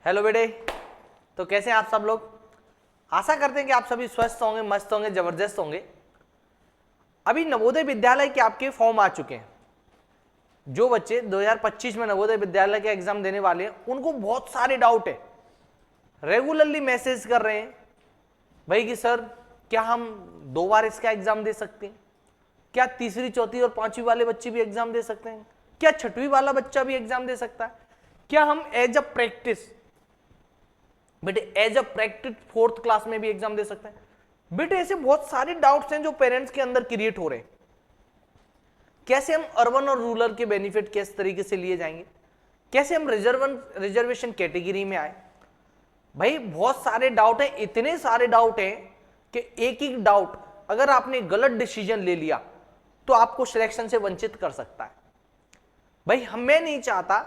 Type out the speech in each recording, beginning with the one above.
Hello बेटे, तो कैसे हैं आप सब लोग। आशा करते हैं कि आप सभी स्वस्थ होंगे, मस्त होंगे, जबरदस्त होंगे। अभी नवोदय विद्यालय के आपके फॉर्म आ चुके हैं। जो बच्चे 2025 में नवोदय विद्यालय के एग्जाम देने वाले हैं उनको बहुत सारे डाउट है, रेगुलरली मैसेज कर रहे हैं भाई कि सर क्या हम 2 बार इसका एग्जाम दे सकते हैं, क्या तीसरी चौथी और पांचवी वाले बच्चे भी एग्जाम दे सकते हैं, क्या छठवीं वाला बच्चा भी एग्जाम दे सकता है, क्या हम एज अ प्रैक्टिस बेटे as a practice 4th class में भी एग्जाम दे सकते हैं। बेटे ऐसे बहुत सारे डाउट्स हैं जो पेरेंट्स के अंदर क्रिएट हो रहे हैं। कैसे हम अर्बन और रूरल के बेनिफिट किस तरीके से लिए जाएंगे, कैसे हम रिजर्वेशन कैटेगरी में आए। भाई बहुत सारे डाउट हैं, इतने सारे डाउट हैं कि एक एक डाउट अगर आपने गलत डिसीजन ले लिया तो आपको सिलेक्शन से वंचित कर सकता है। भाई मैं नहीं चाहता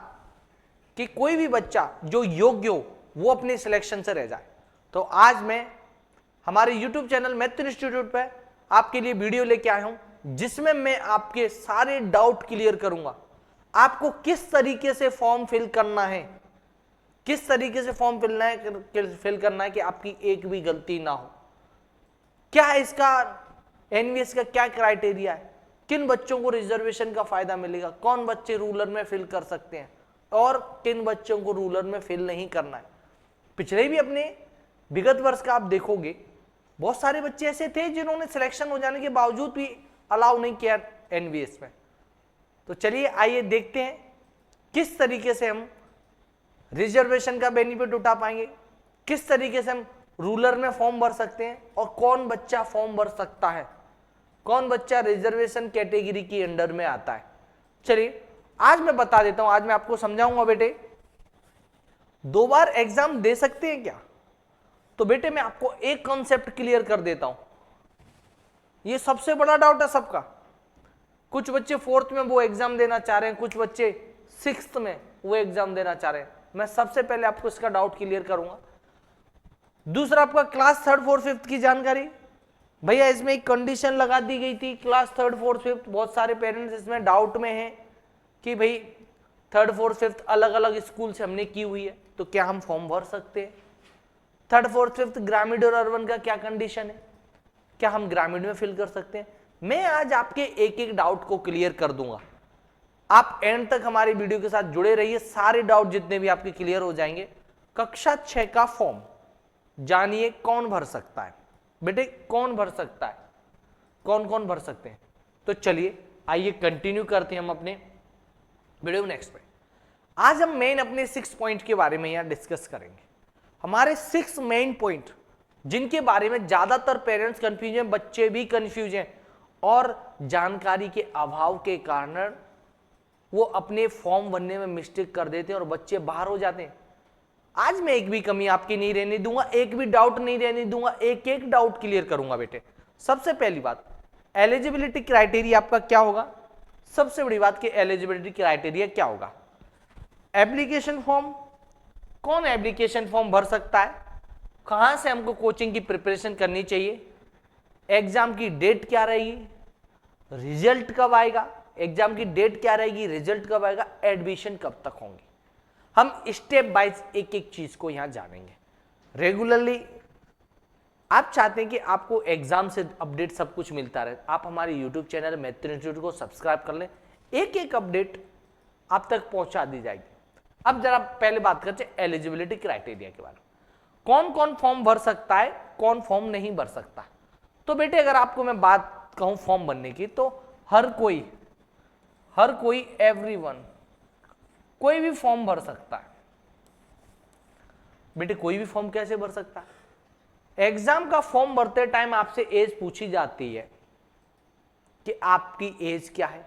कि कोई भी बच्चा जो योग्य हो वो अपने सिलेक्शन से रह जाए। तो आज मैं हमारे YouTube चैनल मैथ इंस्टीट्यूट पे आपके लिए वीडियो लेके आया हूं जिसमें मैं आपके सारे डाउट क्लियर करूंगा। आपको किस तरीके से फॉर्म फिल करना है, किस तरीके से फॉर्म फिल करना है कि आपकी एक भी गलती ना हो। क्या है इसका एनवीएस का क्या क्राइटेरिया है, किन बच्चों को रिजर्वेशन का फायदा मिलेगा, कौन बच्चे रूरल में फिल कर सकते हैं और किन बच्चों को रूरल में फिल नहीं करना है। पिछले भी अपने विगत वर्ष का आप देखोगे बहुत सारे बच्चे ऐसे थे जिन्होंने सिलेक्शन हो जाने के बावजूद भी अलाउ नहीं किया एनवीएस में। तो चलिए आइए देखते हैं किस तरीके से हम रिजर्वेशन का बेनिफिट उठा पाएंगे, किस तरीके से हम रूरल में फॉर्म भर सकते हैं और कौन बच्चा फॉर्म भर सकता है, कौन बच्चा रिजर्वेशन कैटेगरी के अंडर में आता है। चलिए आज मैं बता देता हूं, आज मैं आपको समझाऊंगा बेटे 2 बार एग्जाम दे सकते हैं क्या। तो बेटे मैं आपको एक कॉन्सेप्ट क्लियर कर देता हूं, ये सबसे बड़ा डाउट है सबका। कुछ बच्चे 4th में वो एग्जाम देना चाह रहे हैं, कुछ बच्चे 6th में वो एग्जाम देना चाह रहे हैं। मैं सबसे पहले आपको इसका डाउट क्लियर करूंगा। दूसरा आपका क्लास 3rd 4th 5th की जानकारी। भैया इसमें एक कंडीशन लगा दी गई थी क्लास 3rd 4th 5th, बहुत सारे पेरेंट्स इसमें डाउट में हैं कि भाई 3rd 4th 5th अलग अलग स्कूल से हमने की हुई है तो क्या हम फॉर्म भर सकते हैं। 3rd 4th 5th ग्रामीण और अर्बन का क्या कंडीशन है, क्या हम ग्रामीण में फिल कर सकते हैं। मैं आज आपके एक एक डाउट को क्लियर कर दूंगा। आप एंड तक हमारी वीडियो के साथ जुड़े रहिए, सारे डाउट जितने भी आपके क्लियर हो जाएंगे। कक्षा 6 का फॉर्म जानिए कौन भर सकता है। बेटे कौन भर सकता है, कौन कौन भर सकते हैं। तो चलिए आइए कंटिन्यू करते हैं हम अपने वीडियो नेक्स्ट पे। आज हम मेन अपने 6 पॉइंट के बारे में यहां डिस्कस करेंगे। हमारे 6 मेन पॉइंट जिनके बारे में ज्यादातर पेरेंट्स कंफ्यूज हैं, बच्चे भी कंफ्यूज हैं और जानकारी के अभाव के कारण वो अपने फॉर्म भरने में मिस्टेक कर देते हैं और बच्चे बाहर हो जाते हैं। आज मैं एक भी कमी आपकी नहीं रहने दूंगा, एक भी डाउट नहीं रहने दूंगा, एक एक डाउट क्लियर करूंगा बेटे। सबसे पहली बात, एलिजिबिलिटी क्राइटेरिया आपका क्या होगा। सबसे बड़ी बात कि एलिजिबिलिटी क्राइटेरिया क्या होगा। एप्लीकेशन फॉर्म, कौन एप्लीकेशन फॉर्म भर सकता है, कहां से हमको कोचिंग की प्रिपरेशन करनी चाहिए, एग्जाम की डेट क्या रहेगी, रिजल्ट कब आएगा, एग्जाम की डेट क्या रहेगी, रिजल्ट कब आएगा, एडमिशन कब तक होंगे। हम स्टेप बाय एक एक चीज को यहां जानेंगे। रेगुलरली आप चाहते हैं कि आपको एग्जाम से अपडेट सब कुछ मिलता रहे, आप हमारे यूट्यूब चैनल मैथ इंस्टीट्यूट को सब्सक्राइब कर लें, एक एक अपडेट आप तक पहुंचा दी जाएगी। अब जरा पहले बात करते हैं एलिजिबिलिटी क्राइटेरिया के बारे में। कौन कौन फॉर्म भर सकता है, कौन फॉर्म नहीं भर सकता। तो बेटे अगर आपको मैं बात कहूं फॉर्म भरने की तो हर कोई एवरीवन कोई भी फॉर्म भर सकता है। बेटे कोई भी फॉर्म कैसे भर सकता है। एग्जाम का फॉर्म भरते टाइम आपसे एज पूछी जाती है कि आपकी एज क्या है।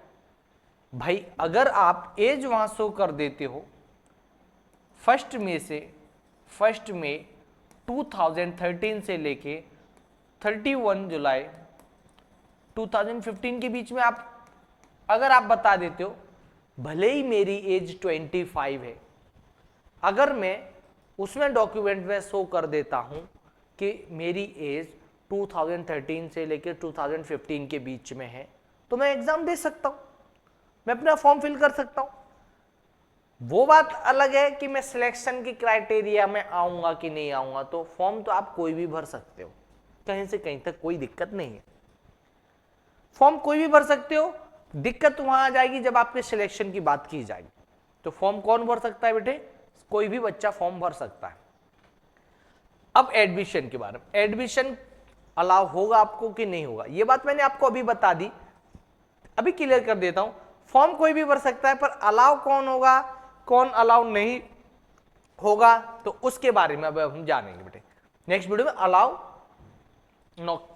भाई अगर आप एज वहां शो कर देते हो 1 मई 2013 से लेके 31 जुलाई 2015 के बीच में आप अगर आप बता देते हो, भले ही मेरी एज 25 है, अगर मैं उसमें डॉक्यूमेंट में शो कर देता हूं कि मेरी एज 2013 से लेकर 2015 के बीच में है तो मैं एग्जाम दे सकता हूं, मैं अपना फॉर्म फिल कर सकता हूं। वो बात अलग है कि मैं सिलेक्शन की क्राइटेरिया में आऊंगा कि नहीं आऊंगा, तो फॉर्म तो आप कोई भी भर सकते हो, कहीं से कहीं तक कोई दिक्कत नहीं है, फॉर्म कोई भी भर सकते हो। दिक्कत वहां आ जाएगी जब आपके सिलेक्शन की बात की जाएगी। तो फॉर्म कौन भर सकता है बेटे? कोई भी बच्चा फॉर्म भर सकता है। अब एडमिशन के बारे में, एडमिशन अलाउ होगा आपको कि नहीं होगा, ये बात मैंने आपको अभी बता दी, अभी क्लियर कर देता हूं। फॉर्म कोई भी भर सकता है, पर अलाउ कौन होगा, कौन अलाउ नहीं होगा, तो उसके बारे में अब हम जानेंगे बेटे नेक्स्ट वीडियो में। अलाउ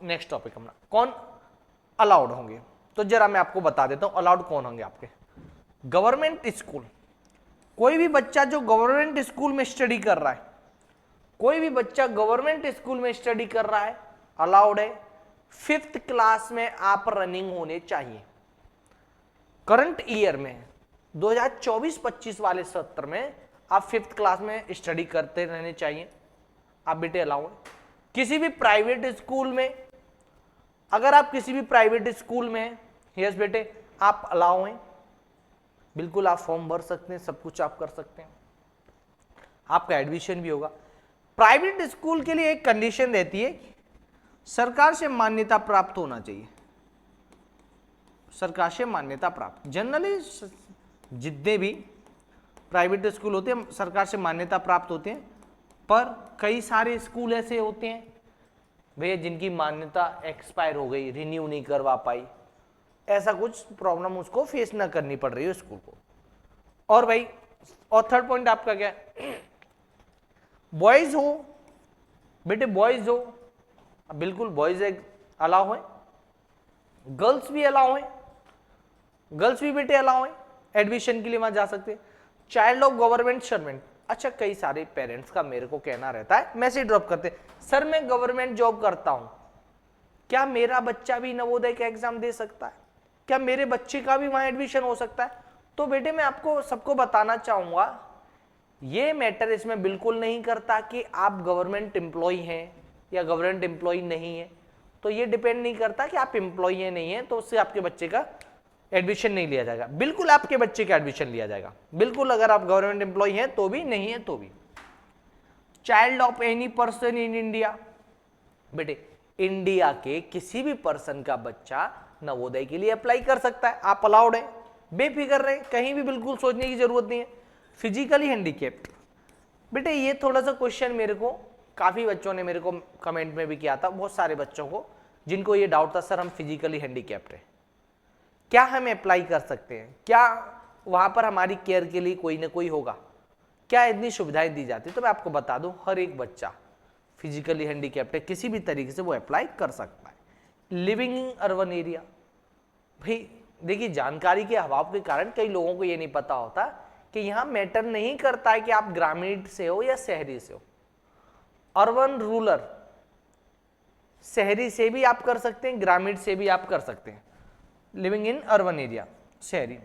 नेक्स्ट टॉपिक अपना, कौन अलाउड होंगे, तो जरा मैं आपको बता देता हूं अलाउड कौन होंगे आपके। गवर्नमेंट स्कूल, कोई भी बच्चा जो गवर्नमेंट स्कूल में स्टडी कर रहा है, कोई भी बच्चा गवर्नमेंट स्कूल में स्टडी कर रहा है अलाउड है। 5th क्लास में आप रनिंग होने चाहिए। करंट ईयर में 2024-25 वाले सत्र में आप 5th क्लास में स्टडी करते रहने चाहिए, आप बेटे अलाउ है। किसी भी प्राइवेट स्कूल में, अगर आप किसी भी प्राइवेट स्कूल में हैं, यस बेटे आप अलाउ हैं, बिल्कुल आप फॉर्म भर सकते हैं, सब कुछ आप कर सकते हैं, आपका एडमिशन भी होगा। प्राइवेट स्कूल के लिए एक कंडीशन रहती है, सरकार से मान्यता प्राप्त होना चाहिए, सरकार से मान्यता प्राप्त। जनरली जितने भी प्राइवेट स्कूल होते हैं सरकार से मान्यता प्राप्त होते हैं, पर कई सारे स्कूल ऐसे होते हैं भैया जिनकी मान्यता एक्सपायर हो गई, रिन्यू नहीं करवा पाई, ऐसा कुछ प्रॉब्लम उसको फेस ना करनी पड़ रही है स्कूल को। और भाई और थर्ड पॉइंट आपका क्या है, बॉयज हो बेटे, बॉयज हो बिल्कुल बॉयज अलाउ है, गर्ल्स भी अलाउ है, गर्ल्स भी बेटे अलाउ है, एडमिशन के लिए वहां जा सकते हैं। चाइल्ड ऑफ गवर्नमेंट सर्वेंट, अच्छा कई सारे पेरेंट्स का मेरे को कहना रहता है, मैसेज ड्रॉप करते, सर मैं गवर्नमेंट जॉब करता हूं, क्या मेरा बच्चा भी नवोदय का एग्जाम दे सकता है, क्या मेरे बच्चे का भी वहां एडमिशन हो सकता है? तो बेटे मैं आपको सबको बताना चाहूंगा, ये मैटर इसमें बिल्कुल नहीं करता कि आप गवर्नमेंट एम्प्लॉय हैं या गवर्नमेंट एम्प्लॉय नहीं है, तो ये डिपेंड नहीं करता कि आप एम्प्लॉय है नहीं है तो उससे आपके बच्चे का एडमिशन नहीं लिया जाएगा। बिल्कुल आपके बच्चे का एडमिशन लिया जाएगा, बिल्कुल, अगर आप गवर्नमेंट एम्प्लॉय हैं तो भी, नहीं है तो भी। Child of any person in India, बेटे इंडिया के किसी भी पर्सन का बच्चा नवोदय के लिए अप्लाई कर सकता है, आप अलाउड है, बेफिक्र रहे, कहीं भी बिल्कुल सोचने की जरूरत नहीं है। फिजिकली हैंडीकैप्ड, बेटे ये थोड़ा सा क्वेश्चन मेरे को काफी बच्चों ने मेरे को कमेंट में भी किया था, बहुत सारे बच्चों को जिनको ये डाउट था सर हम फिजिकली हैंडीकैप्ड है, क्या हम अप्लाई कर सकते हैं, क्या वहां पर हमारी केयर के लिए कोई ना कोई होगा, क्या इतनी सुविधाएं दी जाती? तो मैं आपको बता दूं हर एक बच्चा फिजिकली हैंडीकैप्ड है, किसी भी तरीके से वो अप्लाई कर सकता है। लिविंग इन अर्बन एरिया, भाई देखिए जानकारी के अभाव के कारण कई लोगों को ये नहीं पता होता कि यहां मैटर नहीं करता है कि आप ग्रामीण से हो या शहरी से हो, अर्बन रूरल, शहरी से भी आप कर सकते हैं, ग्रामीण से भी आप कर सकते हैं। लिविंग इन अर्बन एरिया शहरी,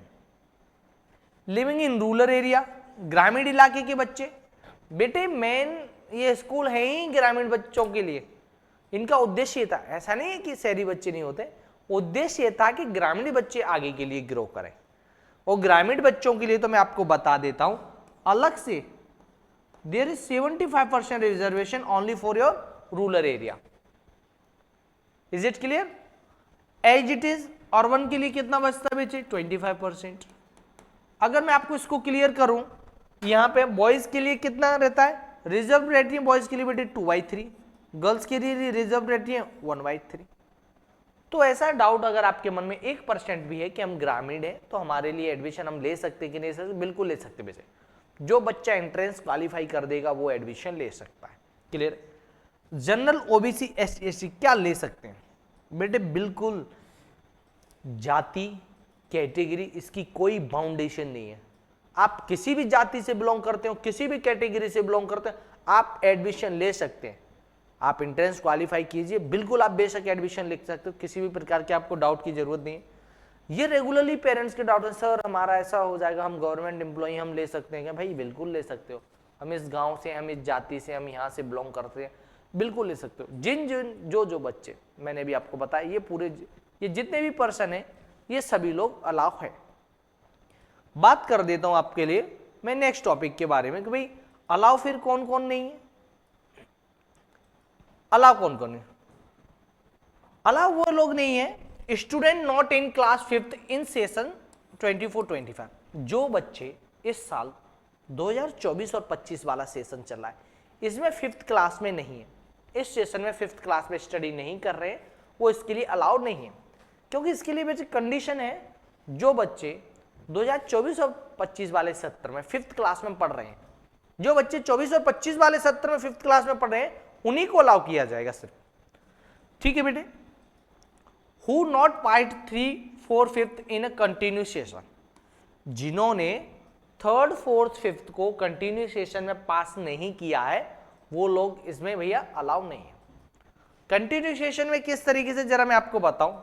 लिविंग इन रूरल एरिया ग्रामीण इलाके के बच्चे, बेटे मेन ये स्कूल है ही ग्रामीण बच्चों के लिए, इनका उद्देश्य था, ऐसा नहीं है कि शहरी बच्चे नहीं होते, उद्देश्य था कि ग्रामीण बच्चे आगे के लिए ग्रो करें। और ग्रामीण बच्चों के लिए तो मैं आपको बता देता हूं अलग से, there is 75% reservation only for your rural area. Is it clear? As it is urban के लिए कितना बचता है बेटे? 25%। अगर मैं आपको इसको क्लियर करूं, यहां पे बॉयज के लिए कितना रहता है? रिजर्व रहती है बॉयज के लिए बेटे 2/3, गर्ल्स के लिए रिजर्व रहती है 1/3। तो ऐसा डाउट अगर आपके मन में 1% भी है कि हम ग्रामीण हैं तो हमारे लिए एडमिशन हम ले सकते कि नहीं सकते, बिल्कुल ले सकते बेटे, जो बच्चा एंट्रेंस क्वालिफाई कर देगा वो एडमिशन ले सकता है। क्लियर? जनरल ओबीसी SC क्या ले सकते हैं बेटे? बिल्कुल जाति कैटेगरी इसकी कोई बाउंडेशन नहीं है, आप किसी भी जाति से बिलोंग करते हो, किसी भी कैटेगरी से बिलोंग करते हो, आप एडमिशन ले सकते हैं। आप एंट्रेंस क्वालिफाई कीजिए, बिल्कुल आप बेशक एडमिशन ले सकते हो, किसी भी प्रकार के आपको डाउट की जरूरत नहीं है। ये रेगुलरली पेरेंट्स के डाउट है, सर हमारा ऐसा हो जाएगा, हम गवर्नमेंट एम्प्लॉय हम ले सकते हैं क्या? भाई बिल्कुल ले सकते हो, हम इस गांव से, हम इस जाति से, हम यहाँ से बिलोंग करते हैं, बिल्कुल ले सकते हो। जिन जिन जो बच्चे मैंने भी आपको बताया, ये पूरे ये जितने भी पर्सन है ये सभी लोग अलाउ है। बात कर देता हूं आपके लिए मैं नेक्स्ट टॉपिक के बारे में कि भाई अलाउ फिर कौन कौन नहीं है, अलाउ कौन कौन है। अलाउ वो लोग नहीं है student not in class 5th in session 24-25, जो बच्चे इस साल 2024 और 25 वाला सेशन चल रहा है इसमें 5th क्लास में नहीं है, इस सेशन में 5th क्लास में स्टडी नहीं कर रहे हैं, वो इसके लिए अलाउड नहीं है। क्योंकि इसके लिए बेसिक कंडीशन है जो बच्चे 2024 और 25 वाले सत्र में 5th क्लास में पढ़ रहे हैं, जो बच्चे 24 और 25 वाले सत्र में 5th क्लास में पढ़ रहे हैं उन्हीं को अलाउ किया जाएगा सिर्फ। ठीक है बेटे। Who not part 3, 4, 5th in a continue session, जिन्होंने 3rd, 4th, 5th को कंटिन्यू सेशन में पास नहीं किया है वो लोग इसमें भैया अलाउ नहीं है। कंटिन्यू सेशन में किस तरीके से जरा मैं आपको बताऊं,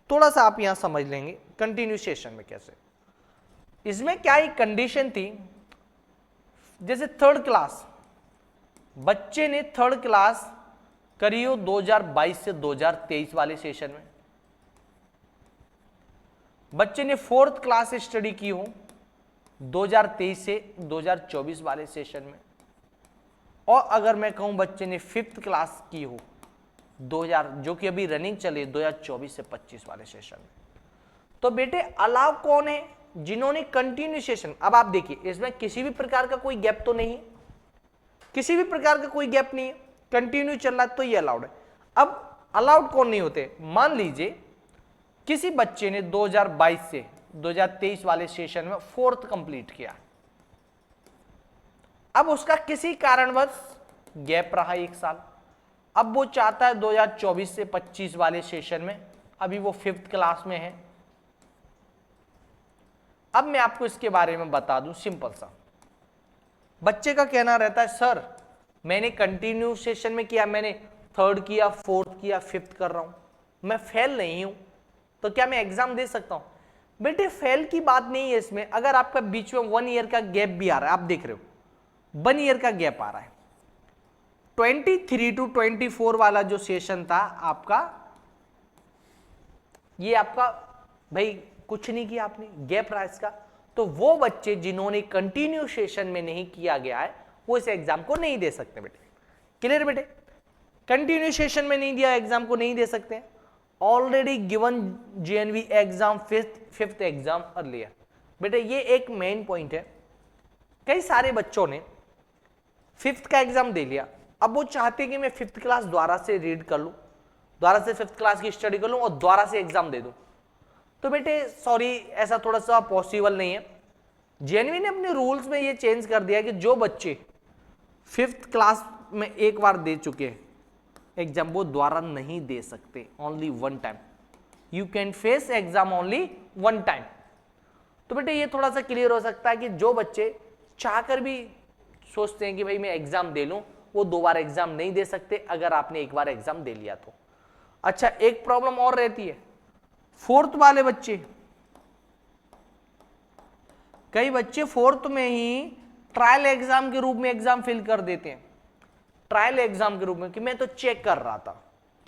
थोड़ा सा आप यहां समझ लेंगे कंटिन्यू सेशन में कैसे। इसमें क्या एक कंडीशन थी, जैसे 3rd क्लास बच्चे ने 3rd क्लास करी हो 2022 से 2023 वाले सेशन में, बच्चे ने 4th क्लास स्टडी की हो 2023 से 2024 वाले सेशन में, और अगर मैं कहूं बच्चे ने 5th क्लास की हो 2000 जो कि अभी रनिंग चले 2024 से 25 वाले सेशन में, तो बेटे अलाउ कौन है, जिन्होंने कंटिन्यू सेशन। अब आप देखिए इसमें किसी भी प्रकार का कोई गैप तो नहीं है, किसी भी प्रकार का कोई गैप नहीं है, कंटिन्यू चल रहा है तो ये अलाउड है। अब अलाउड कौन नहीं होते, मान लीजिए किसी बच्चे ने 2022 से 2023 वाले सेशन में 4th कंप्लीट किया, अब उसका किसी कारणवश गैप रहा 1 साल, अब वो चाहता है 2024 से 25 वाले सेशन में, अभी वो 5th क्लास में है। अब मैं आपको इसके बारे में बता दूं सिंपल सा, बच्चे का कहना रहता है सर मैंने कंटिन्यू सेशन में किया, मैंने 3rd किया, 4th किया, 5th कर रहा हूं, मैं फेल नहीं हूं, तो क्या मैं एग्जाम दे सकता हूं? बेटे फेल की बात नहीं है इसमें, अगर आपका बीच में 1 ईयर का गैप भी आ रहा है, आप देख रहे हो 1 ईयर का गैप आ रहा है, 23 to 24 वाला जो सेशन था आपका, ये आपका भाई कुछ नहीं किया आपने, गैप रहा इसका, तो वो बच्चे जिन्होंने कंटिन्यू सेशन में नहीं किया गया है वो इस एग्जाम को नहीं दे सकते बेटे। क्लियर बेटे, कंटिन्यू सेशन में नहीं दिया एग्जाम को नहीं दे सकते। Already given JNV exam 5th exam earlier, बेटे ये एक मेन पॉइंट है। कई सारे बच्चों ने 5th का एग्जाम दे लिया, अब वो चाहते कि मैं 5th क्लास दोबारा से रीड कर लूं, दोबारा से 5th क्लास की स्टडी कर लूं और दोबारा से एग्जाम दे दूं, तो बेटे सॉरी ऐसा थोड़ा सा पॉसिबल नहीं है। जेएनवी ने अपने रूल्स में ये चेंज कर दिया कि जो बच्चे 5th क्लास में एक बार दे चुके हैं एग्जाम वो दोबारा नहीं दे सकते, only 1 time, you can face exam only 1 time. तो बेटे ये थोड़ा सा क्लियर हो सकता है कि जो बच्चे चाहकर भी सोचते हैं कि भाई मैं एग्जाम दे लूं, वो 2 बार एग्जाम नहीं दे सकते अगर आपने 1 बार एग्जाम दे लिया तो। अच्छा एक प्रॉब्लम और रहती है, 4th वाले बच्चे, कई बच्चे 4th में ही ट्रायल एग्जाम के रूप में एग्जाम फिल कर देते हैं, ट्रायल एग्जाम के रूप में कि मैं तो चेक कर रहा था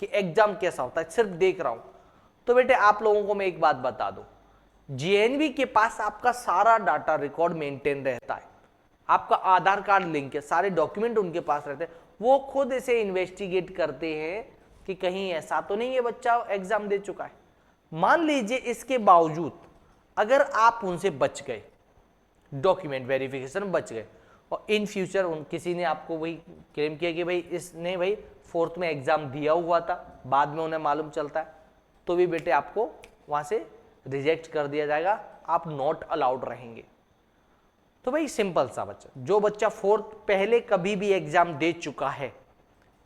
कि एग्जाम कैसा होता है, सिर्फ देख रहा हूं। तो बेटे आप लोगों को मैं एक बात बता दूं, जेएनवी के पास आपका सारा डाटा रिकॉर्ड मेंटेन रहता है, आपका आधार कार्ड लिंक है, सारे डॉक्यूमेंट उनके पास रहते हैं, वो खुद इसे इन्वेस्टिगेट करते हैं कि कहीं ऐसा तो नहीं है बच्चा एग्जाम दे चुका है। मान लीजिए इसके बावजूद अगर आप उनसे बच गए, डॉक्यूमेंट वेरिफिकेशन बच गए, और इन फ्यूचर किसी ने आपको वही क्लेम किया कि भाई इसने भाई 4th में एग्जाम दिया हुआ था, बाद में उन्हें मालूम चलता है, तो भी बेटे आपको वहां से रिजेक्ट कर दिया जाएगा, आप नॉट अलाउड रहेंगे। तो भाई सिंपल सा बच्चा, जो बच्चा 4th पहले कभी भी एग्जाम दे चुका है,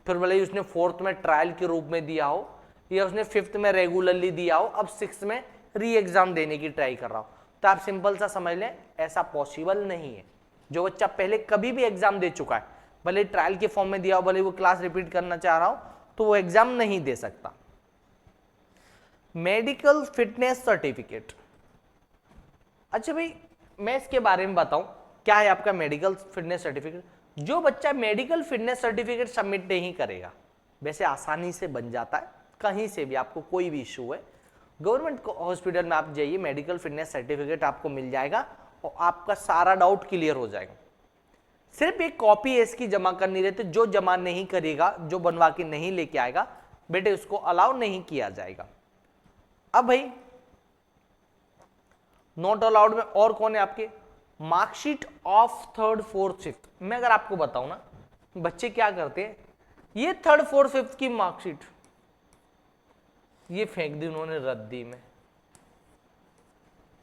फिर भले ही उसने 4th में ट्रायल के रूप में दिया हो या उसने 5th में रेगुलरली दिया हो, अब 6th में री एग्जाम देने की ट्राई कर रहा हो, तो आप सिंपल सा समझ लें ऐसा पॉसिबल नहीं है। जो बच्चा पहले कभी भी एग्जाम दे चुका है, भले ट्रायल के फॉर्म में दिया हो, भले वो क्लास रिपीट करना चाह रहा हो, तो वो एग्जाम नहीं दे सकता। मेडिकल फिटनेस सर्टिफिकेट, अच्छा भाई मैं इसके बारे में बताऊं क्या है आपका मेडिकल फिटनेस सर्टिफिकेट। जो बच्चा मेडिकल फिटनेस सर्टिफिकेट सबमिट नहीं करेगा, वैसे आसानी से बन जाता है, कहीं से भी आपको कोई भी इशू है गवर्नमेंट हॉस्पिटल में आप जाइए, मेडिकल फिटनेस सर्टिफिकेट आपको मिल जाएगा और आपका सारा डाउट क्लियर हो जाएगा। सिर्फ एक कॉपी इसकी जमा करनी रहती, जो जमा नहीं करेगा, जो बनवा के नहीं लेके आएगा बेटे उसको अलाउ नहीं किया जाएगा। अब भाई नॉट अलाउड में और कौन है आपके, marksheet of third fourth fifth. मैं अगर आपको बताऊं ना बच्चे क्या करते हैं, ये थर्ड फोर्थ फिफ्थ की मार्कशीट ये फेंक दी उन्होंने रद्दी में।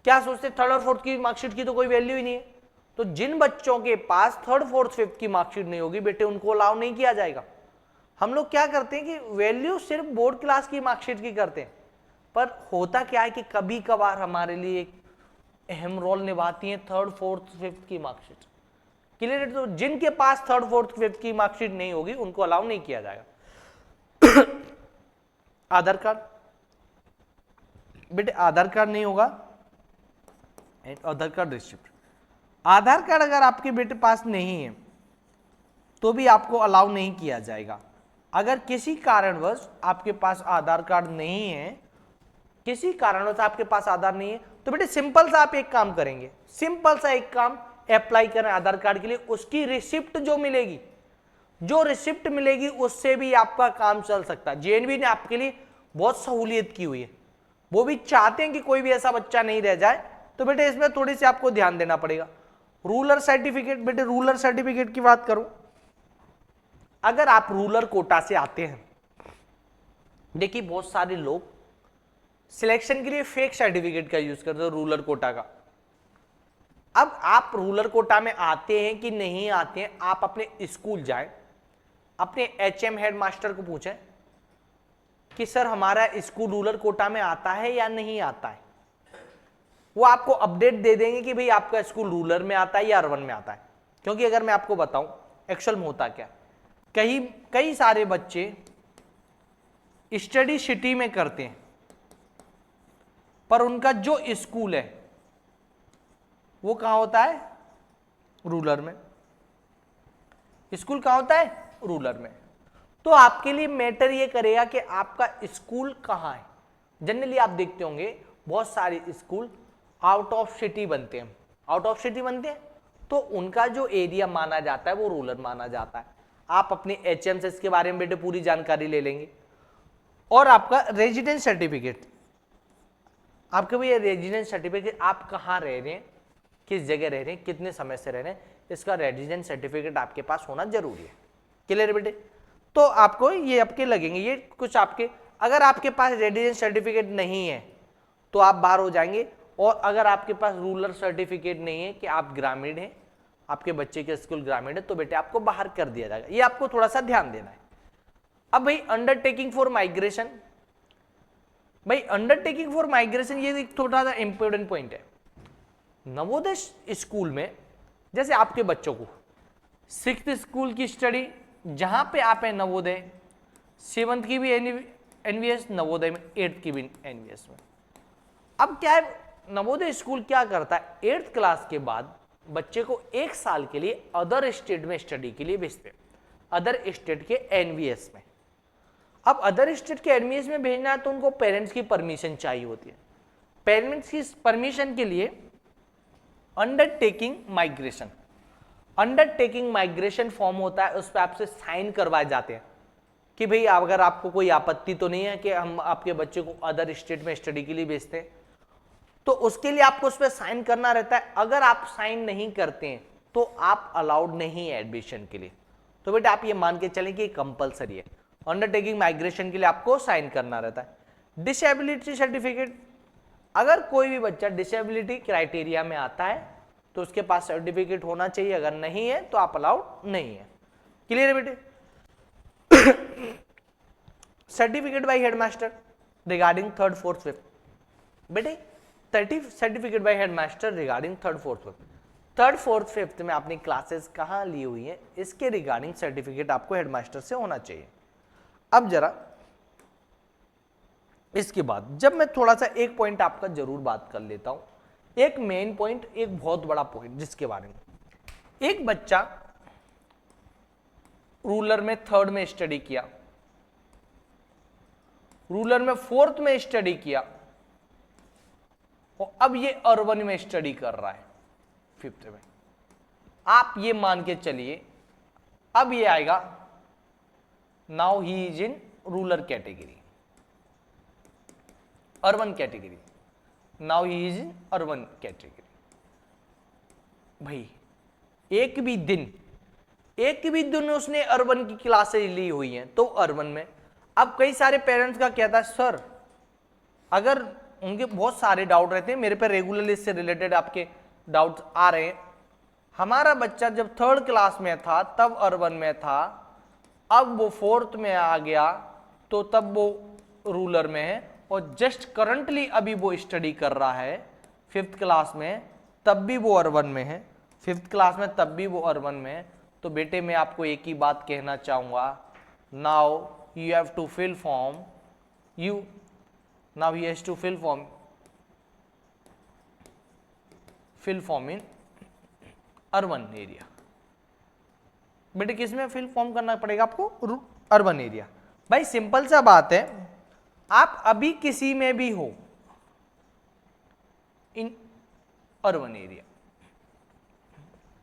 क्या सोचते थर्ड और फोर्थ की मार्कशीट की तो कोई वैल्यू ही नहीं है। तो जिन बच्चों के पास थर्ड फोर्थ फिफ्थ की मार्कशीट नहीं होगी बेटे उनको अलाउ नहीं किया जाएगा। हम लोग क्या करते हैं कि वैल्यू सिर्फ बोर्ड क्लास की मार्कशीट की करते हैं, पर होता क्या है कि कभी कभार हमारे लिए एक अहम रोल निभाती है थर्ड फोर्थ फिफ्थ की मार्कशीट। क्लियर है? तो जिनके पास थर्ड फोर्थ फिफ्थ की मार्कशीट नहीं होगी उनको अलाउ नहीं किया जाएगा। आधार कार्ड बेटे, आधार कार्ड नहीं होगा, आधार कार्ड रिसिप्ट। आधार कार्ड अगर आपके बेटे पास नहीं है तो भी आपको अलाउ नहीं किया जाएगा। अगर किसी कारणवश आपके पास आधार कार्ड नहीं है, किसी कारणवश आपके पास आधार नहीं है, तो बेटे सिंपल सा आप एक काम करेंगे, सिंपल सा एक काम अप्लाई करें आधार कार्ड के लिए। उसकी रिसिप्ट जो मिलेगी, जो रिसिप्ट मिलेगी उससे भी आपका काम चल सकता है। जेएनवी ने आपके लिए बहुत सहूलियत की हुई है, वो भी चाहते हैं कि कोई भी ऐसा बच्चा नहीं रह जाए। तो बेटे इसमें थोड़ी सी आपको ध्यान देना पड़ेगा। रूरल सर्टिफिकेट, बेटे रूरल सर्टिफिकेट की बात करूं, अगर आप रूरल कोटा से आते हैं, देखिए बहुत सारे लोग सिलेक्शन के लिए फेक सर्टिफिकेट का यूज करते हैं रूरल कोटा का। अब आप रूरल कोटा में आते हैं कि नहीं आते हैं, आप अपने स्कूल जाएं, अपने एचएम हेड मास्टर को पूछें कि सर हमारा स्कूल रूरल कोटा में आता है या नहीं आता है। वो आपको अपडेट दे देंगे कि भाई आपका स्कूल रूरल में आता है या अर्बन में आता है। क्योंकि अगर मैं आपको बताऊं एक्चुअल में होता क्या, कई सारे बच्चे स्टडी सिटी में करते हैं पर उनका जो स्कूल है वो कहां होता है, रूरल में। स्कूल कहां होता है, रूरल में। तो आपके लिए मैटर ये करेगा कि आपका स्कूल कहां है। जनरली आप देखते होंगे बहुत सारे स्कूल आउट ऑफ सिटी बनते हैं, आउट ऑफ सिटी बनते हैं तो उनका जो एरिया माना जाता है वो रूरल माना जाता है। आप अपने एचएम से इसके बारे में बेटे पूरी जानकारी ले लेंगे। और आपका रेजिडेंस सर्टिफिकेट, आपके भैया रेजिडेंस सर्टिफिकेट, आप कहाँ रह रहे हैं, किस जगह रह रहे हैं, कितने समय से रह रहे हैं, इसका रेजिडेंस सर्टिफिकेट आपके पास होना जरूरी है। क्लियर बेटे? तो आपको ये आपके लगेंगे, ये कुछ आपके, अगर आपके पास रेजिडेंस सर्टिफिकेट नहीं है तो आप बाहर हो जाएंगे। और अगर आपके पास रूरल सर्टिफिकेट नहीं है कि आप ग्रामीण हैं, आपके बच्चे के स्कूल ग्रामीण है, तो बेटे आपको बाहर कर दिया जाएगा। ये आपको थोड़ा सा ध्यान देना है। अब भाई अंडरटेकिंग फॉर माइग्रेशन, भाई अंडरटेकिंग फॉर माइग्रेशन ये एक थोड़ा सा इंपॉर्टेंट पॉइंट है। नवोदय स्कूल में जैसे आपके बच्चों को सिक्स्थ स्कूल की स्टडी जहां पे आप है नवोदय, सेवंथ की भी एनवीएस नवोदय में, एट्थ की भी एनवीएस में। अब क्या है, नवोदय स्कूल क्या करता है, एट्थ क्लास के बाद बच्चे को एक साल के लिए अदर स्टेट में स्टडी के लिए भेजते हैं, अदर स्टेट के एनवीएस में। अब अदर स्टेट के एनवीएस में भेजना है तो उनको पेरेंट्स की परमिशन चाहिए होती है। पेरेंट्स की परमिशन के लिए undertaking migration, undertaking migration form होता है, उस पर आपसे साइन करवाए जाते हैं कि भाई अगर आपको कोई आपत्ति तो नहीं है कि हम आपके बच्चे को अदर स्टेट में स्टडी के लिए भेजते हैं, तो उसके लिए आपको उस पर साइन करना रहता है। अगर आप साइन नहीं करते हैं तो आप अलाउड नहीं है एडमिशन के लिए। तो बेटा आप ये मान के चलें कि कंपलसरी है, अंडरटेकिंग माइग्रेशन के लिए आपको साइन करना रहता है। डिसेबिलिटी सर्टिफिकेट, अगर कोई भी बच्चा डिसेबिलिटी क्राइटेरिया में आता है तो उसके पास सर्टिफिकेट होना चाहिए, अगर नहीं है तो आप अलाउड नहीं है। क्लियर है बेटे? Certificate by headmaster regarding third fourth fifth, बेटे certificate by headmaster regarding third fourth fifth, third fourth fifth में आपने क्लासेस कहाँ ली हुई है इसके रिगार्डिंग सर्टिफिकेट आपको हेडमास्टर से होना चाहिए। अब जरा इसके बाद जब मैं थोड़ा सा एक पॉइंट आपका जरूर बात कर लेता हूं, एक मेन पॉइंट, एक बहुत बड़ा पॉइंट जिसके बारे में, एक बच्चा रूरल में थर्ड में स्टडी किया, रूरल में फोर्थ में स्टडी किया और अब ये अर्बन में स्टडी कर रहा है, फिफ्थ में। आप ये मान के चलिए, अब ये आएगा now he is in rural category, urban category, now he is in urban category. भाई एक भी दिन उसने अर्बन की क्लासेज ली हुई हैं तो अर्बन में। अब कई सारे पेरेंट्स का कहता है सर, अगर उनके बहुत सारे डाउट रहते हैं, मेरे पे रेगुलरली इससे रिलेटेड आपके डाउट्स आ रहे हैं, हमारा बच्चा जब 3rd क्लास में था तब अर्बन में था, अब वो 4th में आ गया तो तब वो रूरल में है, और जस्ट करंटली अभी वो स्टडी कर रहा है 5th क्लास में, तब भी वो अर्बन में है, 5th क्लास में तब भी वो अर्बन में है। तो बेटे मैं आपको एक ही बात कहना चाहूँगा, now you have to fill form, now he has to fill form in urban area. बेटे किस में फिल फॉर्म करना पड़ेगा आपको? Urban area. भाई सिंपल सा बात है, आप अभी किसी में भी हो इन अर्बन एरिया,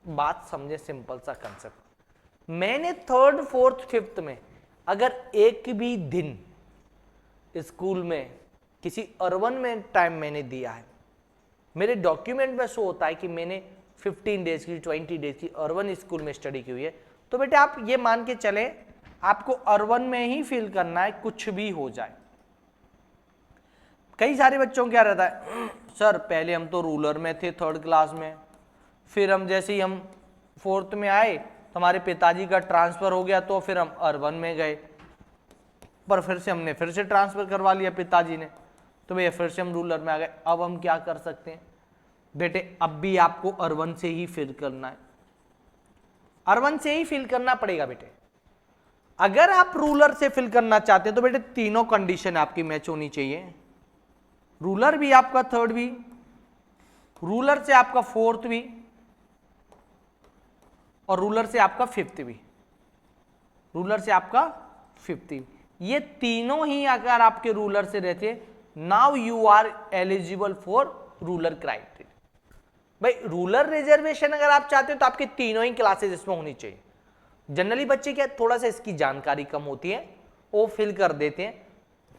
बात समझे, सिंपल सा कंसेप्ट। मैंने 3rd 4th 5th में अगर एक भी दिन स्कूल में किसी अर्बन में टाइम मैंने दिया है, मेरे डॉक्यूमेंट में शो होता है कि मैंने 15 डेज की 20 डेज की अर्बन स्कूल में स्टडी की हुई है, तो बेटे आप ये मान के चले आपको अर्बन में ही फील करना है, कुछ भी हो जाए। कई सारे बच्चों क्या रहता है, सर पहले हम तो रूरल में थे 3rd क्लास में, फिर हम जैसे ही हम 4th में आए तो हमारे पिताजी का ट्रांसफर हो गया तो फिर हम अर्बन में गए, पर फिर से हमने फिर से ट्रांसफर करवा लिया पिताजी ने, तो भैया फिर से हम रूरल में आ गए। अब हम क्या कर सकते हैं बेटे? अब भी आपको अर्बन से ही फिल करना है, अर्बन से ही फिल करना पड़ेगा बेटे। अगर आप रूरल से फिल करना चाहते हैं तो बेटे तीनों कंडीशन आपकी मैच होनी चाहिए, रूरल भी आपका 3rd भी, रूरल से आपका 4th भी, और रूरल से आपका 5th भी, रूरल से आपका 5th भी। ये तीनों ही अगर आपके रूरल से रहते, now you are eligible for rural criteria. भाई रूरल रिजर्वेशन अगर आप चाहते हो तो आपके तीनों ही क्लासेस इसमें होनी चाहिए। जनरली बच्चे क्या थोड़ा सा इसकी जानकारी कम होती है, वो फिल कर देते हैं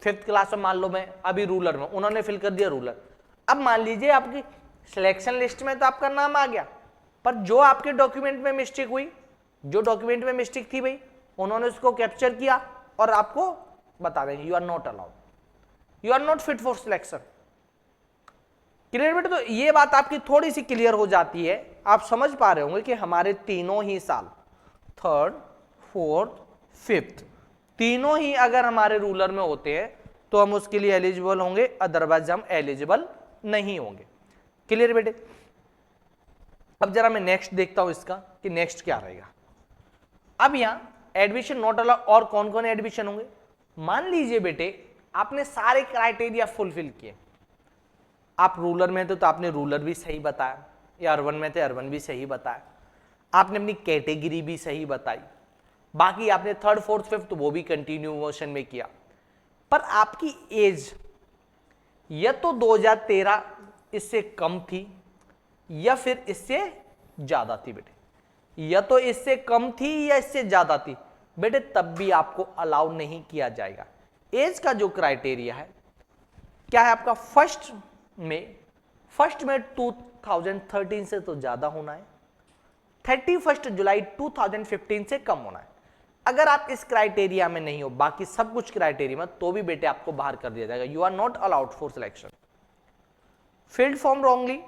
5th क्लास में, मान लो मैं अभी रूरल में, उन्होंने फिल कर दिया रूरल। अब मान लीजिए आपकी सिलेक्शन लिस्ट में तो आपका नाम आ गया, पर जो आपके डॉक्यूमेंट में मिस्टेक हुई, जो डॉक्यूमेंट में मिस्टेक थी भाई, उन्होंने उसको कैप्चर किया और आपको बता देंगे you are not allowed, you are not fit for selection. Clear बेटे? तो ये बात आपकी थोड़ी सी क्लियर हो जाती है, आप समझ पा रहे होंगे कि हमारे तीनों ही साल 3rd 4th 5th तीनों ही अगर हमारे रूरल में होते हैं तो हम उसके लिए एलिजिबल होंगे, अदरवाइज हम एलिजिबल नहीं होंगे। क्लियर बेटे? अब जरा मैं नेक्स्ट देखता हूं इसका कि नेक्स्ट क्या रहेगा। अब यहां एडमिशन नॉट अलाउड, और कौन कौन एडमिशन होंगे? मान लीजिए बेटे आपने सारे क्राइटेरिया फुलफिल किए, आप रूरल में थे तो आपने रूरल भी सही बताया, या अर्बन में थे अर्बन भी सही बताया, आपने अपनी कैटेगरी भी सही बताई, बाकी आपने 3rd 4th 5th वो भी कंटिन्यू मोशन में किया, पर आपकी एज या तो 2013 इससे कम थी या फिर इससे ज्यादा थी बेटे, या तो इससे कम थी या इससे ज्यादा थी बेटे, तब भी आपको अलाउ नहीं किया जाएगा। एज का जो क्राइटेरिया है क्या है आपका? फर्स्ट में 2013 से तो ज्यादा होना है, 31 जुलाई 2015 से कम होना है। अगर आप इस क्राइटेरिया में नहीं हो, बाकी सब कुछ क्राइटेरिया में, तो भी बेटे आपको बाहर कर दिया जाएगा, you are not allowed for selection. Filled form wrongly,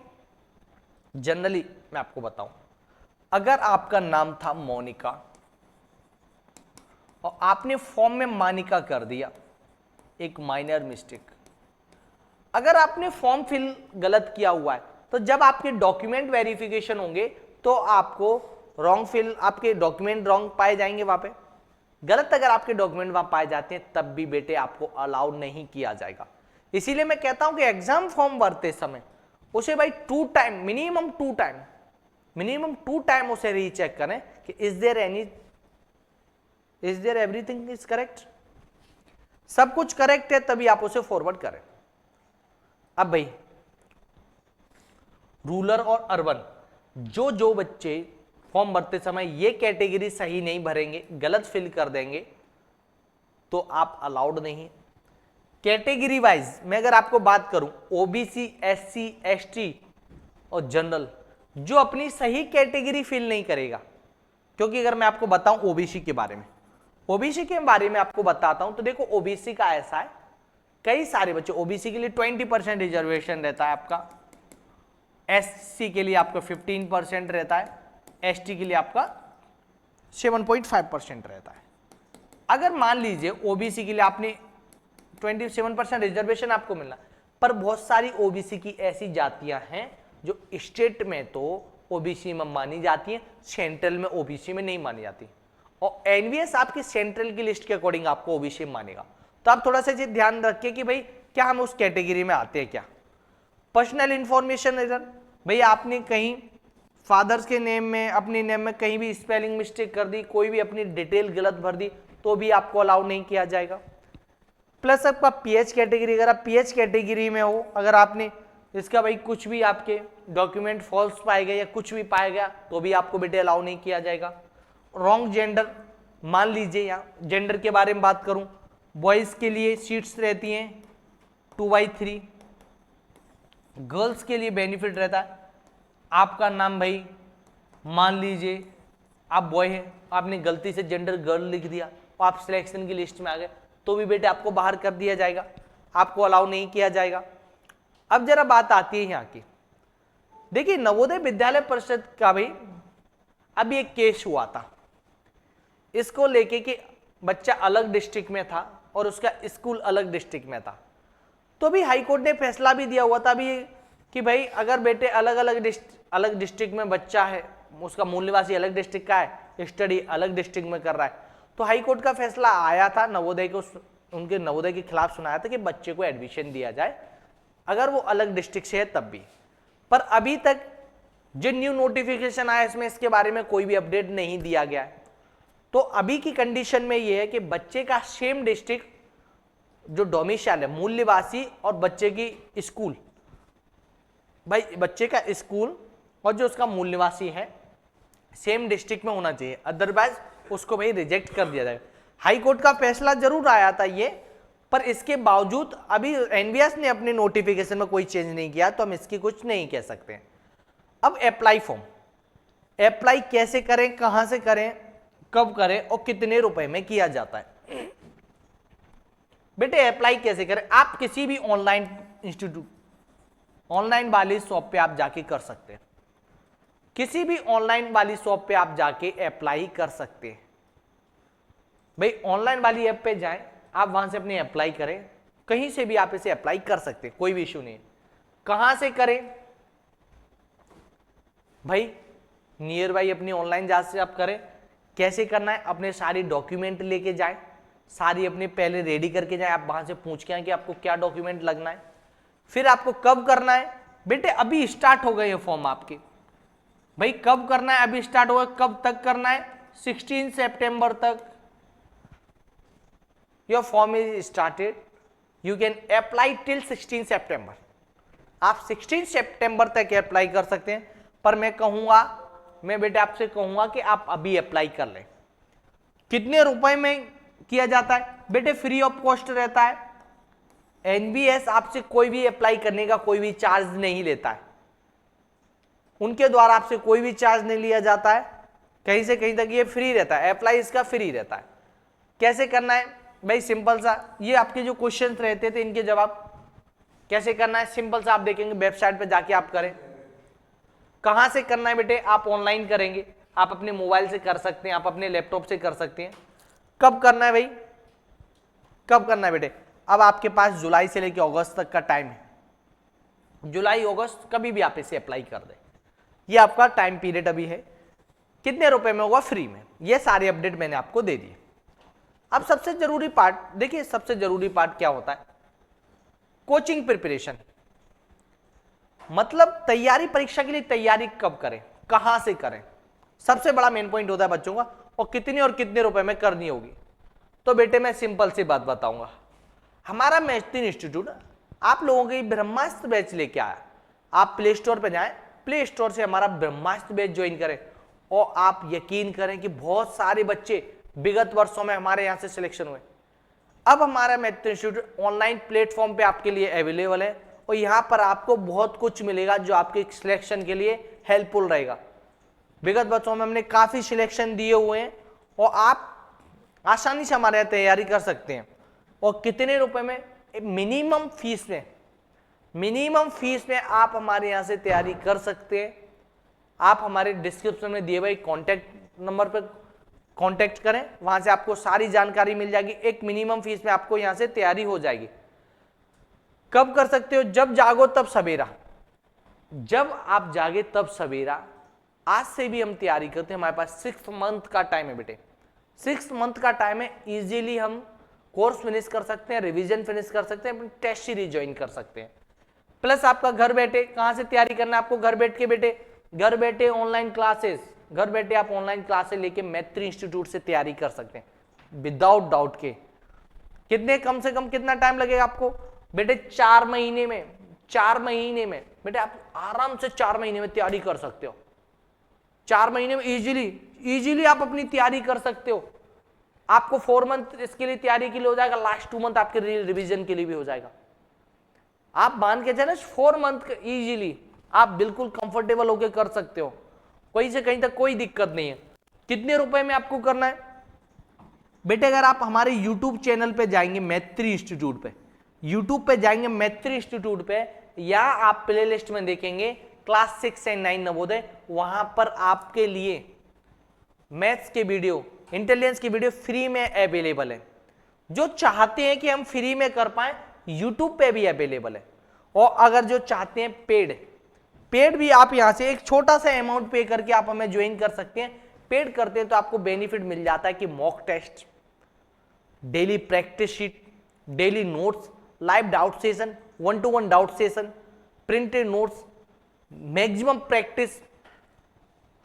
generally मैं आपको बताऊं, अगर आपका नाम था मोनिका और आपने फॉर्म में मानिका कर दिया, एक माइनर मिस्टेक, अगर आपने फॉर्म फिल गलत किया हुआ है तो जब आपके डॉक्यूमेंट वेरिफिकेशन होंगे तो आपको रॉन्ग फिल, आपके डॉक्यूमेंट रॉन्ग पाए जाएंगे, वहां पे गलत अगर आपके डॉक्यूमेंट वहां पाए जाते हैं तब भी बेटे आपको अलाउ नहीं किया जाएगा। इसीलिए मैं कहता हूं कि एग्जाम फॉर्म भरते समय उसे भाई मिनिमम टू टाइम उसे रीचेक करें कि is there everything is correct, सब कुछ करेक्ट है तभी आप उसे फॉरवर्ड करें। अब भाई रूरल और अर्बन जो बच्चे फॉर्म भरते समय ये कैटेगरी सही नहीं भरेंगे, गलत फिल कर देंगे, तो आप अलाउड नहीं है। कैटेगरी वाइज मैं अगर आपको बात करूं, ओबीसी, एससी, एसटी और जनरल, जो अपनी सही कैटेगरी फिल नहीं करेगा, क्योंकि अगर मैं आपको बताऊं ओबीसी के बारे में, ओबीसी के बारे में आपको बताता हूं, तो देखो ओबीसी का ऐसा है, कई सारे बच्चे, ओबीसी के लिए 20% रिजर्वेशन रहता है आपका, एससी के लिए आपका 15% रहता है, एसटी के लिए आपका 7.5% रहता है। अगर मान लीजिए ओबीसी के लिए आपने 27% रिजर्वेशन आपको मिलना, पर बहुत सारी ओबीसी की ऐसी जातियां हैं जो स्टेट में तो ओबीसी में मानी जाती हैं, सेंट्रल में ओबीसी में नहीं मानी जाती, और एनवीएस आपकी सेंट्रल की लिस्ट के अकॉर्डिंग आपको ओबीसी में मानेगा। तो आप थोड़ा सा ये ध्यान रखिए कि भाई क्या हम उस कैटेगरी में आते हैं क्या। पर्सनल इंफॉर्मेशन एरर, भाई आपने कहीं फादर्स के नेम में, अपने नेम में कहीं भी स्पेलिंग मिस्टेक कर दी, कोई भी अपनी डिटेल गलत भर दी, तो भी आपको अलाउ नहीं किया जाएगा। प्लस आपका पीएच कैटेगरी, अगर आप पीएच कैटेगरी में हो, अगर आपने इसका भाई कुछ भी आपके डॉक्यूमेंट फॉल्स पाए गए या कुछ भी पाया गया, तो भी आपको बेटे अलाउ नहीं किया जाएगा। रॉन्ग जेंडर, मान लीजिए यहाँ जेंडर के बारे में बात करूं, बॉयज के लिए सीट्स रहती हैं 2/3, गर्ल्स के लिए बेनिफिट रहता है, आपका नाम भाई मान लीजिए आप बॉय है, आपने गलती से जेंडर गर्ल लिख दिया और आप सिलेक्शन की लिस्ट में आ गए, तो भी बेटे आपको बाहर कर दिया जाएगा, आपको अलाउ नहीं किया जाएगा। अब जरा बात आती है यहाँ की, देखिए नवोदय विद्यालय परिषद का भाई अभी एक केस हुआ था, इसको लेके कि बच्चा अलग डिस्ट्रिक्ट में था और उसका स्कूल अलग डिस्ट्रिक्ट में था, तो भी हाई कोर्ट ने फैसला भी दिया हुआ था भी कि भाई अगर बेटे अलग डिस्ट्रिक्ट में बच्चा है, उसका मूल निवासी अलग डिस्ट्रिक्ट का है, स्टडी अलग डिस्ट्रिक्ट में कर रहा है, तो हाई कोर्ट का फैसला आया था, नवोदय को, उनके नवोदय के खिलाफ सुनाया था कि बच्चे को एडमिशन दिया जाए अगर वो अलग डिस्ट्रिक्ट से है तब भी। पर अभी तक जो न्यू नोटिफिकेशन आया इसमें इसके बारे में कोई भी अपडेट नहीं दिया गया है। तो अभी की कंडीशन में ये है कि बच्चे का सेम डिस्ट्रिक्ट जो डोमिसाइल है, मूल निवासी और बच्चे की स्कूल, भाई बच्चे का स्कूल और जो उसका मूल निवासी है सेम डिस्ट्रिक्ट में होना चाहिए, अदरवाइज उसको भाई रिजेक्ट कर दिया जाएगा। हाई कोर्ट का फैसला जरूर आया था ये, पर इसके बावजूद अभी एनवीएस ने अपने नोटिफिकेशन में कोई चेंज नहीं किया, तो हम इसकी कुछ नहीं कह सकते। अब अप्लाई फॉर्म, अप्लाई कैसे करें, कहां से करें, कब करें और कितने रुपए में किया जाता है। बेटे अप्लाई कैसे करें, आप किसी भी ऑनलाइन इंस्टीट्यूट, ऑनलाइन वाली शॉप पे आप जाके कर सकते हैं, किसी भी ऑनलाइन वाली शॉप पे आप जाके अप्लाई कर सकते हैं। भाई ऑनलाइन वाली ऐप पे जाएं, आप वहां से अपने अप्लाई करें, कहीं से भी आप इसे अप्लाई कर सकते हैं, कोई भी इशू नहीं है। कहां से करें भाई, नियर बाई अपनी ऑनलाइन जहां से आप करें। कैसे करना है, अपने सारी डॉक्यूमेंट लेके जाएं, सारी अपने पहले रेडी करके जाएं, आप वहां से पूछ के आए कि आपको क्या डॉक्यूमेंट लगना है। फिर आपको कब करना है, बेटे अभी स्टार्ट हो गए ये फॉर्म आपके, भाई कब करना है, अभी स्टार्ट हो गए, कब तक करना है, 16 सितंबर तक your form is started, you can apply till 16 सितंबर। आप 16 सितंबर तक अप्लाई कर सकते हैं, पर मैं बेटे आपसे कहूंगा कि आप अभी अप्लाई कर लें। कितने रुपए में किया जाता है, बेटे फ्री ऑफ कॉस्ट रहता है। एनवीएस आपसे कोई भी अप्लाई करने का कोई भी चार्ज नहीं लेता है, उनके द्वारा आपसे कोई भी चार्ज नहीं लिया जाता है, कहीं से कहीं तक ये फ्री रहता है, अप्लाई इसका फ्री रहता है। कैसे करना है भाई, सिंपल सा, ये आपके जो क्वेश्चन रहते थे इनके जवाब कैसे करना है, सिंपल सा आप देखेंगे वेबसाइट पे जाके आप करें। कहां से करना है बेटे, आप ऑनलाइन करेंगे, आप अपने मोबाइल से कर सकते हैं, आप अपने लैपटॉप से कर सकते हैं। कब करना है भाई, कब करना है बेटे, अब आपके पास जुलाई से लेकर अगस्त तक का टाइम है, जुलाई अगस्त कभी भी आप इसे अप्लाई कर दें, ये आपका टाइम पीरियड अभी है। कितने रुपए में होगा, फ्री में। ये सारे अपडेट मैंने आपको दे दिए। अब सबसे जरूरी पार्ट देखिए, सबसे जरूरी पार्ट क्या होता है, कोचिंग प्रिपरेशन, मतलब तैयारी, परीक्षा के लिए तैयारी कब करें, कहां से करें, सबसे बड़ा मेन पॉइंट होता है बच्चों का, और कितने रुपए में करनी होगी। तो बेटे मैं सिंपल सी बात बताऊंगा, हमारा मैथ इंस्टीट्यूट आप लोगों की ब्रह्मास्त्र बैच लेके आया। आप प्ले स्टोर पे जाएं, प्ले स्टोर से हमारा ब्रह्मास्त्र बैच ज्वाइन करें और आप यकीन करें कि बहुत सारे बच्चे विगत वर्षों में हमारे यहाँ से सिलेक्शन हुए। अब हमारा मैत्री इंस्टीट्यूट ऑनलाइन प्लेटफॉर्म पे आपके लिए अवेलेबल है और यहाँ पर आपको बहुत कुछ मिलेगा जो आपके सिलेक्शन के लिए हेल्पफुल रहेगा। विगत वर्षों में हमने काफी सिलेक्शन दिए हुए हैं और आप आसानी से हमारे यहाँ तैयारी कर सकते हैं। और कितने रुपए में? मिनिमम फीस में आप हमारे यहाँ से तैयारी कर सकते हैं। आप हमारे डिस्क्रिप्शन में दिए हुए कॉन्टैक्ट नंबर पर कॉन्टैक्ट करें, वहां से आपको सारी जानकारी मिल जाएगी। एक मिनिमम फीस में आपको यहाँ से तैयारी हो जाएगी। कब कर सकते हो? जब जागो तब सवेरा, जब आप जागे तब सवेरा। आज से भी हम तैयारी करते हैं, हमारे पास 6 मंथ का टाइम है बेटे, 6 मंथ का टाइम है। इजीली हम कोर्स फिनिश कर सकते हैं, रिवीजन फिनिश कर सकते हैं, अपनी टेस्ट सीरीज ज्वाइन कर सकते हैं। प्लस आपका घर बैठे, कहां से तैयारी करना है आपको? घर बैठ के बेटे, घर बैठे ऑनलाइन क्लासेस, घर बैठे आप ऑनलाइन क्लासेस लेके मैत्री इंस्टीट्यूट से तैयारी कर सकते हैं विदाउट डाउट के। कितने, कम से कम कितना टाइम लगेगा आपको बेटे? 4 महीने में बेटे आप आराम से 4 महीने में तैयारी कर सकते हो। 4 महीने में इजीली आप अपनी तैयारी कर सकते हो। आपको 4 मंथ इसके लिए तैयारी के लिए हो जाएगा, लास्ट 2 मंथ आपके रिवीजन के लिए भी हो जाएगा। आप मान के चले 4 मंथ इजीली आप बिल्कुल कंफर्टेबल होकर कर सकते हो, कहीं से कहीं तक कोई दिक्कत नहीं है। कितने रुपए में आपको करना है बेटे? अगर आप हमारे YouTube चैनल पे जाएंगे मैत्री इंस्टीट्यूट पे, YouTube पे जाएंगे मैत्री इंस्टीट्यूट पे, या आप प्ले लिस्ट में देखेंगे क्लास 6 एंड 9 नवोदय, वहां पर आपके लिए मैथ्स के वीडियो, इंटेलिजेंस की वीडियो फ्री में अवेलेबल है। जो चाहते हैं कि हम फ्री में कर पाए, YouTube पे भी अवेलेबल है। और अगर जो चाहते हैं पेड भी आप यहां से एक छोटा सा अमाउंट पे करके आप हमें ज्वाइन कर सकते हैं। पेड करते हैं तो आपको बेनिफिट मिल जाता है कि mock test, daily practice sheet, daily notes, live doubt session, 1-to-1 doubt session, printed notes, maximum practice,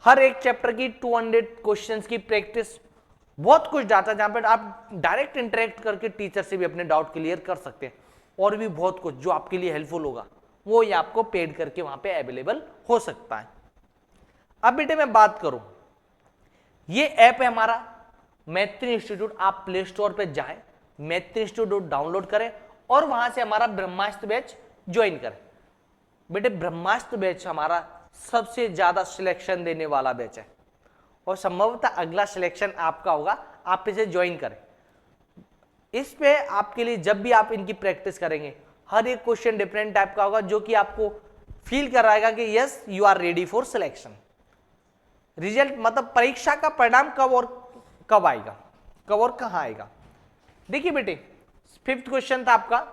हर एक चैप्टर की 200 क्वेश्चंस की प्रैक्टिस, बहुत कुछ डाटा जहां पर आप डायरेक्ट इंटरेक्ट करके टीचर से भी अपने डाउट क्लियर कर सकते हैं। और भी बहुत कुछ जो आपके लिए हेल्पफुल होगा, वो ये आपको पेड करके वहां पे अवेलेबल हो सकता है। अब बेटे मैं बात करूं, ये ऐप है हमारा मैत्री इंस्टीट्यूट। आप प्ले स्टोर पे जाएं, मैत्री इंस्टीट्यूट डाउनलोड करें और वहां से हमारा ब्रह्मास्त्र बैच ज्वाइन करें। बेटे ब्रह्मास्त्र बैच हमारा सबसे ज्यादा सिलेक्शन देने वाला बैच है और संभवतः अगला सिलेक्शन आपका होगा, आप इसे ज्वाइन करें। इस पे आपके लिए जब भी आप इनकी प्रैक्टिस करेंगे, हर एक क्वेश्चन डिफरेंट टाइप का होगा जो कि आपको फील कराएगा कि yes you are ready for selection. Result मतलब परीक्षा का परिणाम कब आएगा, कब और कहां आएगा। देखिए बेटे 5th क्वेश्चन था आपका,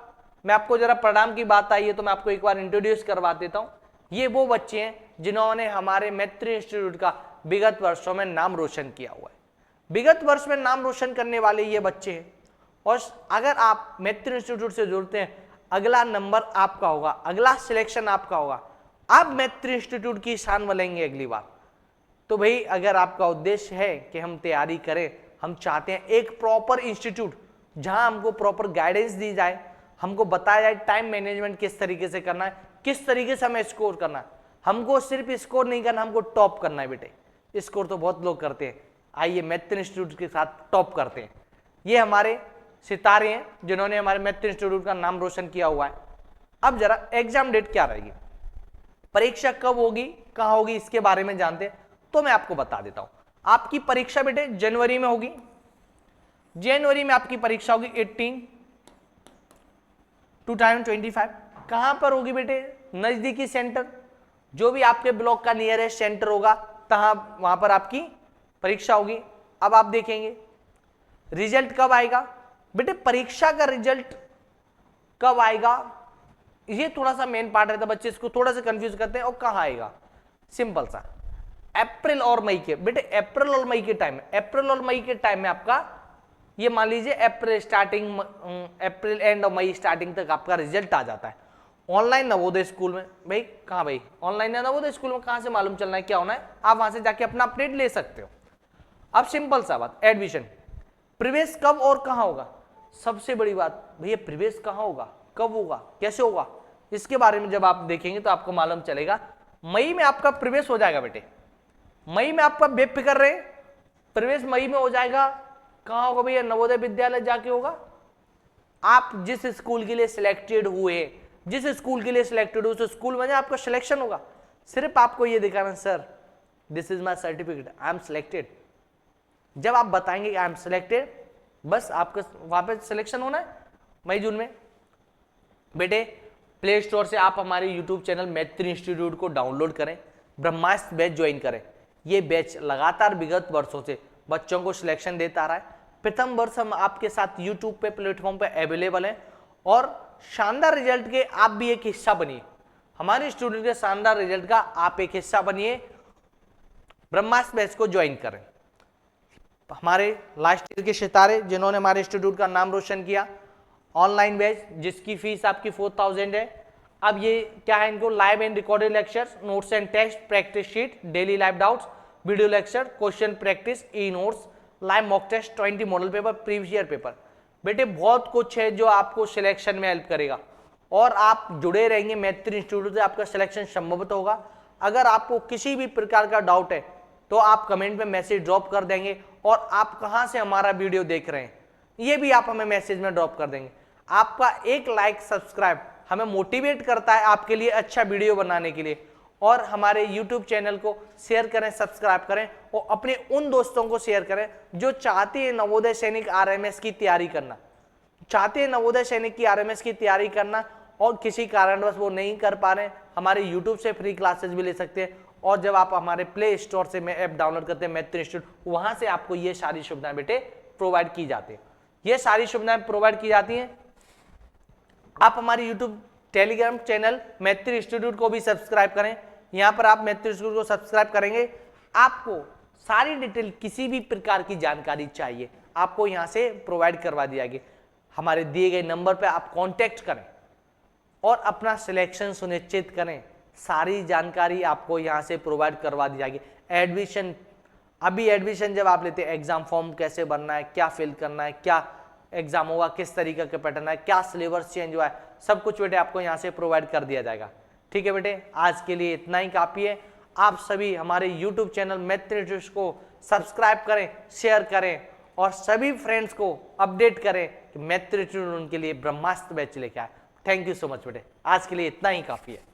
मैं आपको जरा परिणाम की बात आई है तो मैं आपको एक बार इंट्रोड्यूस करवा देता हूं। ये वो बच्चे हैं जिन्होंने हमारे मैत्री इंस्टीट्यूट का विगत वर्षों में नाम रोशन किया हुआ है। विगत वर्ष में नाम रोशन करने वाले ये बच्चे हैं। और अगर आप मैत्री इंस्टीट्यूट से जुड़ते हैं, अगला नंबर आपका होगा, अगला सिलेक्शन आपका होगा, आप मैत्री इंस्टीट्यूट की शान बनेंगे अगली बार। तो भाई अगर आपका उद्देश्य है कि हम तैयारी करें, हम चाहते हैं एक प्रॉपर इंस्टीट्यूट जहां हमको प्रॉपर गाइडेंस दी जाए, हमको बताया जाए टाइम मैनेजमेंट किस तरीके से करना है, किस तरीके से हमें स्कोर करना है। हमको सिर्फ स्कोर नहीं करना, हमको टॉप करना है बेटे। स्कोर तो बहुत लोग करते हैं, आइए मैत्री इंस्टीट्यूट के साथ टॉप करते हैं। ये हमारे सितारे हैं जिन्होंने हमारे मैत्री इंस्टीट्यूट का नाम रोशन किया हुआ है। अब जरा एग्जाम डेट क्या रहेगी, परीक्षा कब होगी, कहां होगी, इसके बारे में जानते हैं तो मैं आपको बता देता हूं। आपकी परीक्षा बेटे जनवरी में होगी, जनवरी में आपकी परीक्षा होगी 18/2025। कहां पर होगी बेटे? नजदीकी सेंटर, जो भी आपके ब्लॉक का नियरेस्ट सेंटर होगा वहां पर आपकी परीक्षा होगी। अब आप देखेंगे रिजल्ट कब आएगा बेटे, परीक्षा का रिजल्ट कब आएगा, ये थोड़ा सा मेन पार्ट रहता है, बच्चे इसको थोड़ा सा कंफ्यूज करते हैं। और कहां आएगा, सिंपल सा अप्रैल और मई के बेटे, अप्रैल और मई के टाइम में, अप्रैल और मई के टाइम में आपका ये मान लीजिए अप्रैल स्टार्टिंग, अप्रैल एंड और मई स्टार्टिंग तक आपका रिजल्ट आ जाता है। ऑनलाइन नवोदय स्कूल में भाई, कहां भाई ऑनलाइन नवोदय स्कूल में कहां से मालूम चलना है क्या होना है, आप वहां से जाके अपना अपडेट ले सकते हो। अब सिंपल सा बात, एडमिशन प्रवेश कब और कहां होगा, सबसे बड़ी बात भैया प्रवेश कहां होगा, कब होगा, कैसे होगा, इसके बारे में जब आप देखेंगे तो आपको मालूम चलेगा मई में आपका प्रवेश हो जाएगा बेटे, मई में आपका बेफिक्र रहे, प्रवेश मई में हो जाएगा। कहाँ होगा भैया? नवोदय विद्यालय जाके होगा। आप जिस स्कूल के लिए सिलेक्टेड हुए, जिस स्कूल के लिए सिलेक्टेड हुए उस स्कूल में आपका सिलेक्शन होगा। सिर्फ आपको ये दिखाना, sir this is my certificate, I am selected. जब आप बताएंगे आई एम सिलेक्टेड, बस आपका वहां पे सिलेक्शन होना है मई जून में। बेटे प्ले स्टोर से आप हमारे यूट्यूब चैनल मैत्री इंस्टीट्यूट को डाउनलोड करें, ब्रह्मास्त्र बैच ज्वाइन करें। ये बैच लगातार विगत वर्षों से बच्चों को सिलेक्शन देता आ रहा है। प्रथम वर्ष हम आपके साथ यूट्यूब पे प्लेटफॉर्म पे अवेलेबल हैं और शानदार रिजल्ट के आप भी एक हिस्सा बनिए। हमारे स्टूडेंट के शानदार रिजल्ट का आप एक हिस्सा बनिए, ब्रह्मास्त्र बैच को ज्वाइन करें। हमारे लास्ट ईयर के सितारे जिन्होंने हमारे इंस्टीट्यूट का नाम रोशन किया, ऑनलाइन बैच जिसकी फीस आपकी 4000 है। अब ये क्या है, इनको live and recorded lectures, notes and test, practice sheet, daily live doubts, video lecture, question practice, e notes, live mock test, 20 model paper, previous year paper. बेटे बहुत कुछ है जो आपको सिलेक्शन में हेल्प करेगा और आप जुड़े रहेंगे मैत्री इंस्टीट्यूट से, आपका सिलेक्शन संभवत होगा। अगर आपको किसी भी प्रकार का डाउट है तो आप कमेंट में मैसेज ड्रॉप कर देंगे और आप कहां से हमारा वीडियो देख रहे हैं ये भी आप हमें मैसेज में ड्रॉप कर देंगे। आपका एक लाइक सब्सक्राइब हमें मोटिवेट करता है आपके लिए अच्छा वीडियो बनाने के लिए। और हमारे YouTube चैनल को शेयर करें, सब्सक्राइब करें और अपने उन दोस्तों को शेयर करें जो चाहते हैं नवोदय सैनिक RMS की तैयारी करना, चाहते हैं नवोदय सैनिक की RMS की तैयारी करना और किसी कारणवश वो नहीं कर पा रहे हैं। हमारे YouTube से फ्री क्लासेस भी ले सकते हैं और जब आप हमारे प्ले स्टोर से मैं ऐप डाउनलोड करते हैं मैत्री इंस्टीट्यूट, वहां से आपको ये सारी सुविधाएं बेटे प्रोवाइड की जाती है। ये सारी सुविधाएं प्रोवाइड की जाती हैं। आप हमारी यूट्यूब टेलीग्राम चैनल मैत्री इंस्टीट्यूट को भी सब्सक्राइब करें। यहाँ पर आप मैत्री इंस्टीट्यूट को सब्सक्राइब करेंगे, आपको सारी डिटेल किसी भी प्रकार की जानकारी चाहिए आपको यहाँ से प्रोवाइड करवा दिया गया। हमारे दिए गए नंबर पर आप कांटेक्ट करें और अपना सिलेक्शन सुनिश्चित करें। सारी जानकारी आपको यहाँ से प्रोवाइड करवा दी जाएगी। एडमिशन, अभी एडमिशन जब आप लेते हैं, एग्जाम फॉर्म कैसे भरना है, क्या फिल करना है, क्या एग्जाम होगा, किस तरीके का पैटर्न है, क्या सिलेबस चेंज हुआ है, सब कुछ बेटे आपको यहाँ से प्रोवाइड कर दिया जाएगा। ठीक है बेटे, आज के लिए इतना ही काफी है। आप सभी हमारे यूट्यूब चैनल मैत्री इंस्टीट्यूट को सब्सक्राइब करें, शेयर करें और सभी फ्रेंड्स को अपडेट करें कि मैत्री इंस्टीट्यूट उनके लिए ब्रह्मास्त्र बैच लेके आए। थैंक यू सो मच बेटे, आज के लिए इतना ही काफी है।